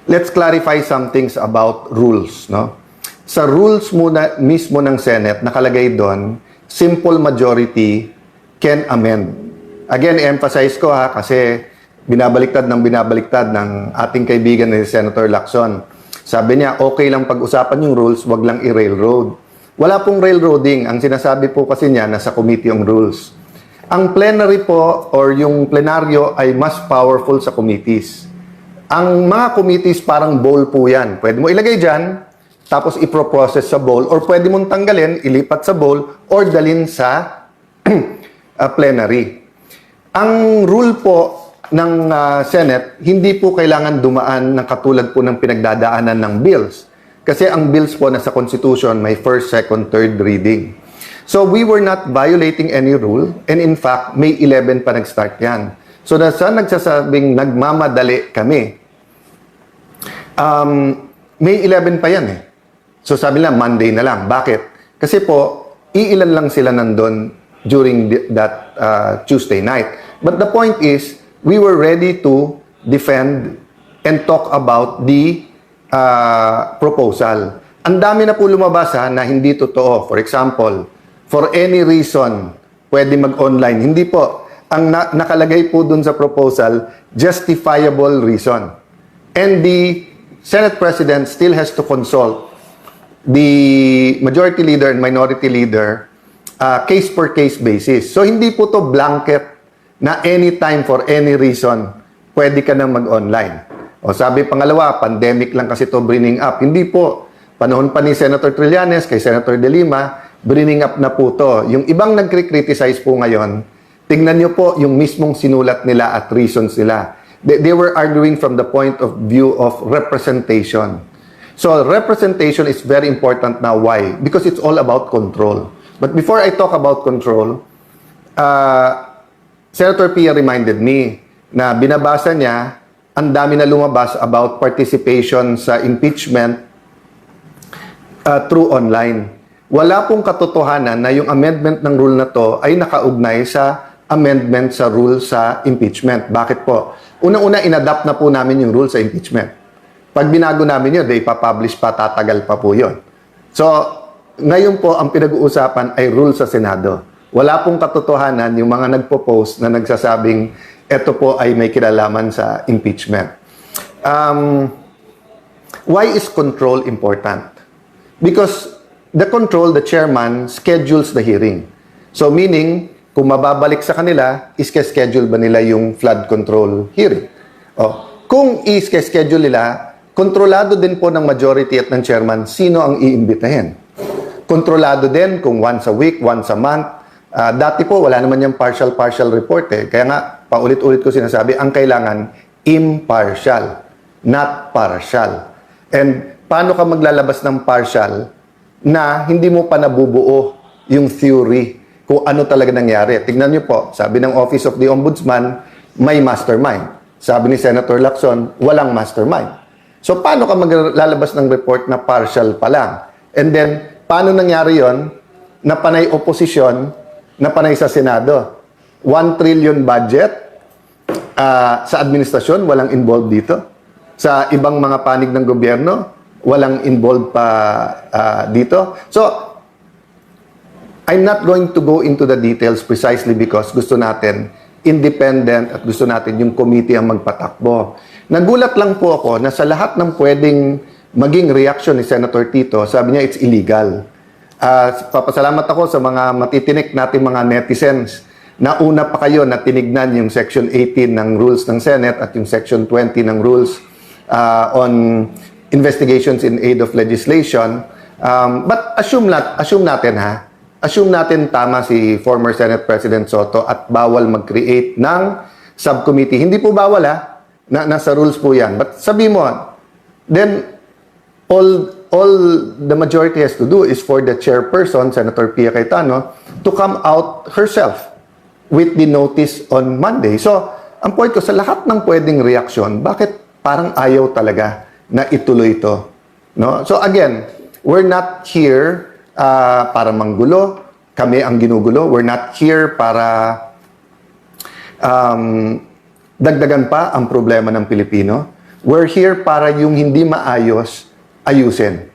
let's clarify some things about rules, no? Sa rules muna mismo ng Senate, nakalagay doon, simple majority can amend. Again, emphasize ko kasi binabaliktad ng ating kaibigan ni Senator Lacson. Sabi niya, okay lang pag-usapan yung rules, wag lang i-railroad. Wala pong railroading. Ang sinasabi po kasi niya, nasa committee yung rules. Ang plenary po, or yung plenaryo, ay mas powerful sa committees. Ang mga committees parang bowl po yan. Pwede mo ilagay dyan, tapos i-process sa bowl, or pwede mong tanggalin, ilipat sa bowl, or dalhin sa plenary. Ang rule po ng Senate, hindi po kailangan dumaan ng katulad po ng pinagdadaanan ng bills. Kasi ang bills po nasa Constitution may first, second, third reading. So we were not violating any rule, and in fact, May 11 pa nag-start yan. So nasa nagsasabing nagmamadali kami, May 11 pa yan eh. So sabi nila, Monday na lang. Bakit? Kasi po, iilan lang sila nandun during that Tuesday night. But the point is, we were ready to defend and talk about the proposal. Ang dami na po lumabas na hindi totoo. For example, for any reason, pwede mag-online. Hindi po. Ang nakalagay po dun sa proposal, justifiable reason. And the Senate President still has to consult the Majority Leader and Minority Leader case-per-case basis. So, hindi po to blanket na anytime for any reason, pwede ka na mag-online. O sabi pangalawa, pandemic lang kasi to bringing up. Hindi po. Panahon pa ni Senator Trillanes, kay Senator De Lima, bringing up na po to. Yung ibang nagkri-criticize po ngayon, tingnan nyo po yung mismong sinulat nila at reasons nila. They were arguing from the point of view of representation. So, representation is very important now. Why? Because it's all about control. But before I talk about control, Senator Pia reminded me na binabasa niya, ang dami na lumabas about participation sa impeachment through online. Wala pong katotohanan na yung amendment ng rule na to ay nakaugnay sa amendment sa rule sa impeachment. Bakit po? Unang-una, inadapt na po namin yung rule sa impeachment. Pag binago namin yun, ipapublish pa, tatagal pa po yun. So, ngayon po, ang pinag-uusapan ay rule sa Senado. Wala pong katotohanan yung mga nagpo-post na nagsasabing ito po ay may kinalaman sa impeachment. Why is control important? Because the control, the chairman, schedules the hearing. So meaning, kung mababalik sa kanila, iske-schedule ba nila yung flood control hearing? Kung iske-schedule nila, kontrolado din po ng majority at ng chairman sino ang iimbitahin. Kontrolado din kung once a week, once a month. Dati po, wala naman yung partial report eh. Kaya nga, paulit-ulit ko sinasabi, ang kailangan impartial, not partial. And paano ka maglalabas ng partial na hindi mo pa nabubuo yung theory kung ano talaga nangyari? Tignan niyo po, sabi ng Office of the Ombudsman, may mastermind. Sabi ni Senator Lacson, walang mastermind. So, paano ka maglalabas ng report na partial pa lang? And then, paano nangyari yon na panay oposisyon, na panay sa Senado? 1 trillion budget sa administrasyon, walang involved dito. Sa ibang mga panig ng gobyerno, walang involved pa dito. So, I'm not going to go into the details precisely because gusto natin independent at gusto natin yung committee ang magpatakbo. Nagulat lang po ako na sa lahat ng pwedeng maging reaction ni Senator Tito, sabi niya it's illegal. Papasalamat ako sa mga matitinik nating mga netizens na una pa kayo na tinignan yung Section 18 ng rules ng Senate at yung Section 20 ng rules on investigations in aid of legislation. But assume natin tama si former Senate President Soto at bawal mag-create ng subcommittee. Hindi po bawal nasa rules po yan. But sabi mo, then all the majority has to do is for the chairperson, Senator Pia Cayetano, to come out herself with the notice on Monday. So, ang point ko, sa lahat ng pwedeng reaksyon, bakit parang ayaw talaga na ituloy ito? No? So again, we're not here para manggulo. Kami ang ginugulo. We're not here para dagdagan pa ang problema ng Pilipino. We're here para yung hindi maayos, ayusin.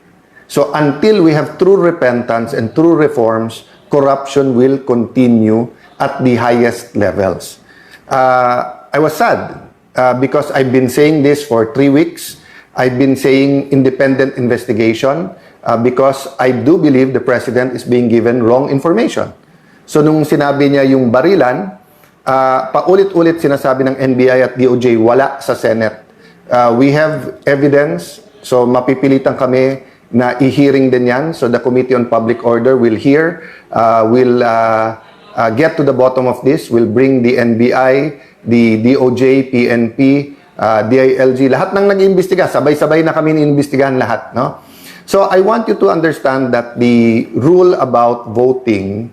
So until we have true repentance and true reforms, corruption will continue at the highest levels. I was sad because I've been saying this for 3 weeks. I've been saying independent investigation because I do believe the president is being given wrong information. So nung sinabi niya yung barilan, paulit-ulit sinasabi ng NBI at DOJ, wala sa Senate. We have evidence, so mapipilitan kami na i-hearing din yan. So the Committee on Public Order will hear, will get to the bottom of this, will bring the NBI, the DOJ, PNP, DILG, lahat ng nag-iimbestiga, sabay-sabay na kami inimbestigahan lahat, no? So I want you to understand that the rule about voting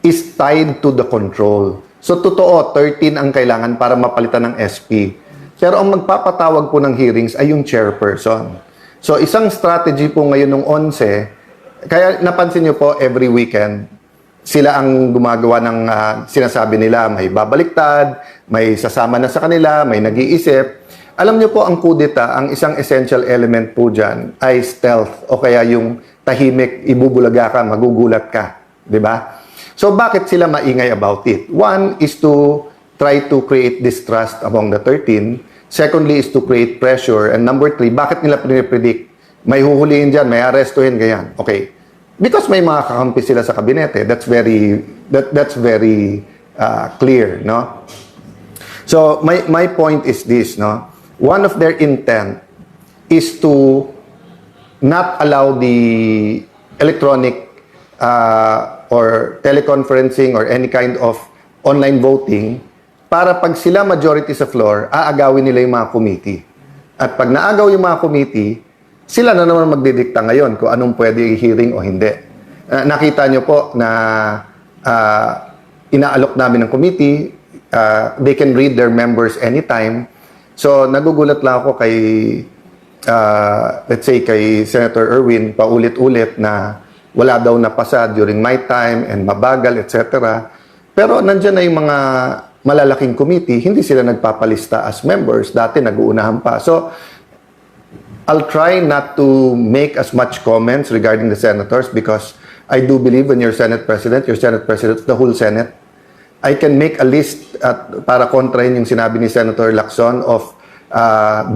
is tied to the control. So totoo, 13 ang kailangan para mapalitan ng SP. Pero ang magpapatawag po ng hearings ay yung chairperson. So isang strategy po ngayon ng 11, kaya napansin nyo po every weekend, sila ang gumagawa ng sinasabi nila, may babaliktad, may sasama na sa kanila, may nag-iisip. Alam nyo po ang kudeta, ang isang essential element po dyan ay stealth o kaya yung tahimik, ibubulaga ka, magugulat ka. Diba? So bakit sila maingay about it? One is to try to create distrust among the 13. Secondly is to create pressure. And number 3, bakit nila pinipredict? May huhulihin dyan, may arestuhin, ganyan. Okay. Because may mga kakampi sila sa kabinete. That's very clear, no? So, my point is this, no? One of their intent is to not allow the electronic or teleconferencing or any kind of online voting para pag sila majority sa floor, aagawin nila yung mga committee. At pag naagaw yung mga committee, sila na naman magdidikta ngayon kung anong pwede i-hearing o hindi. Nakita nyo po na inaalok namin ng committee, they can read their members anytime. So, nagugulat lang ako kay, let's say, kay Senator Erwin, paulit-ulit na wala daw napasa during my time and mabagal, etc. Pero nandyan na yung mga malalaking committee, hindi sila nagpapalista as members. Dati nag-uunahan pa. So, I'll try not to make as much comments regarding the senators because I do believe when you're Senate President the whole Senate. I can make a list para kontrahin yung sinabi ni Senator Lacson of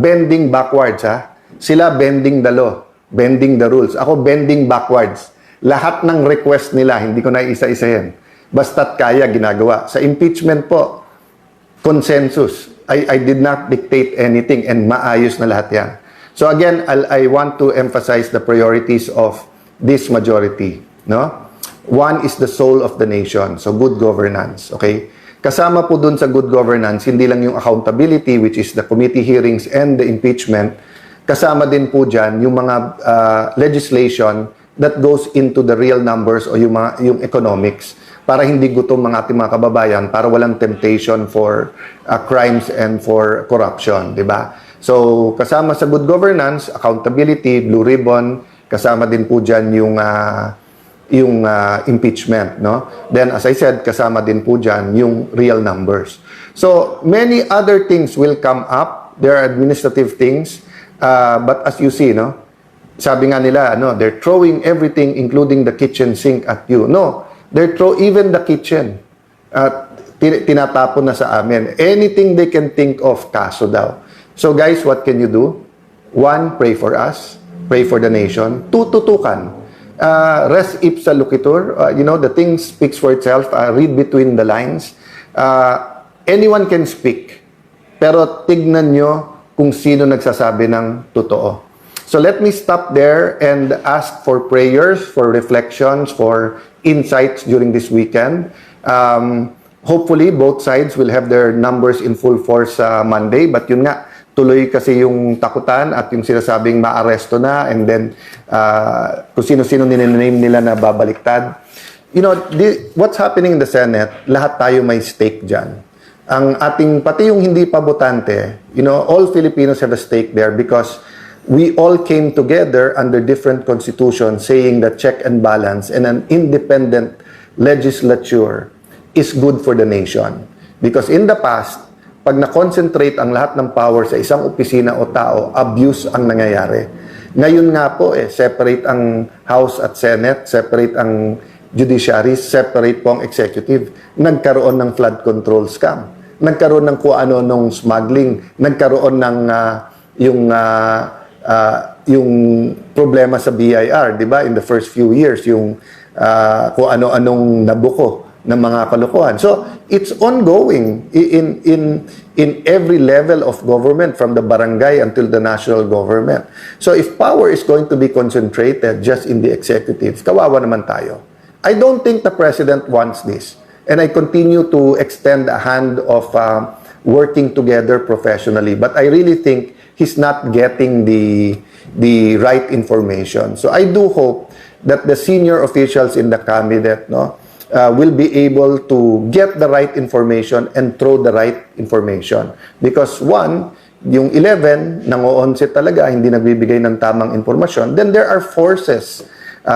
bending backwards. Ha? Sila bending the law, bending the rules. Ako bending backwards. Lahat ng request nila, hindi ko na isa-isahin. Basta't kaya, ginagawa. Sa impeachment po, consensus. I did not dictate anything and maayos na lahat yan. So again, I want to emphasize the priorities of this majority. No? One is the soul of the nation. So good governance. Okay? Kasama po dun sa good governance, hindi lang yung accountability, which is the committee hearings and the impeachment. Kasama din po dyan yung mga legislation that goes into the real numbers o yung economics para hindi gutom mga ating mga kababayan, para walang temptation for crimes and for corruption, di ba? So, kasama sa good governance, accountability, blue ribbon, kasama din po dyan yung impeachment, no? Then, as I said, kasama din po dyan yung real numbers. So, many other things will come up. There are administrative things, but as you see, no? Sabi nga nila, they're throwing everything, including the kitchen sink at you. No, they're even the kitchen. Tinatapon na sa amin. Anything they can think of, kaso daw. So guys, what can you do? One, pray for us. Pray for the nation. Two, tutukan. Res ipsa loquitur. The thing speaks for itself. Read between the lines. Anyone can speak. Pero tignan nyo kung sino nagsasabi ng totoo. So let me stop there and ask for prayers, for reflections, for insights during this weekend. Hopefully, both sides will have their numbers in full force Monday. But yun nga, tuloy kasi yung takutan at yung sinasabing maaresto na and then kung sino-sino ninename nila na babaliktad. What's happening in the Senate, lahat tayo may stake dyan. Ang ating, pati yung hindi pa botante, all Filipinos have a stake there because we all came together under different constitutions saying that check and balance and an independent legislature is good for the nation. Because in the past, pag na-concentrate ang lahat ng power sa isang opisina o tao, abuse ang nangyayari. Ngayon nga po, separate ang House at Senate, separate ang judiciary, separate po ang executive. Nagkaroon ng flood control scam. Nagkaroon ng kung ano nung smuggling. Nagkaroon ng yung problema sa BIR, di ba? In the first few years, yung kung ano-anong nabuko ng mga kalokohan. So, it's ongoing in every level of government, from the barangay until the national government. So, if power is going to be concentrated just in the executive, kawawa naman tayo. I don't think the president wants this. And I continue to extend a hand of working together professionally. But I really think he's not getting the right information. So, I do hope that the senior officials in the cabinet, will be able to get the right information and throw the right information. Because one, yung 11, nang-11 talaga, hindi nagbibigay ng tamang informasyon, then there are forces,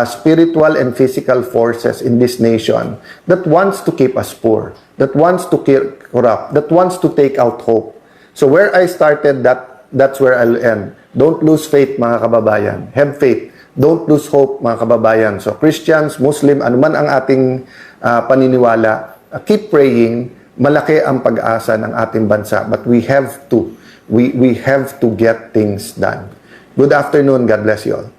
spiritual and physical forces in this nation that wants to keep us poor, that wants to corrupt, that wants to take out hope. So where I started, that's where I'll end. Don't lose faith, mga kababayan. Have faith. Don't lose hope, mga kababayan. So Christians, Muslim, anuman ang ating paniniwala, keep praying. Malaki ang pag-asa ng ating bansa. But we have to get things done. Good afternoon. God bless you all.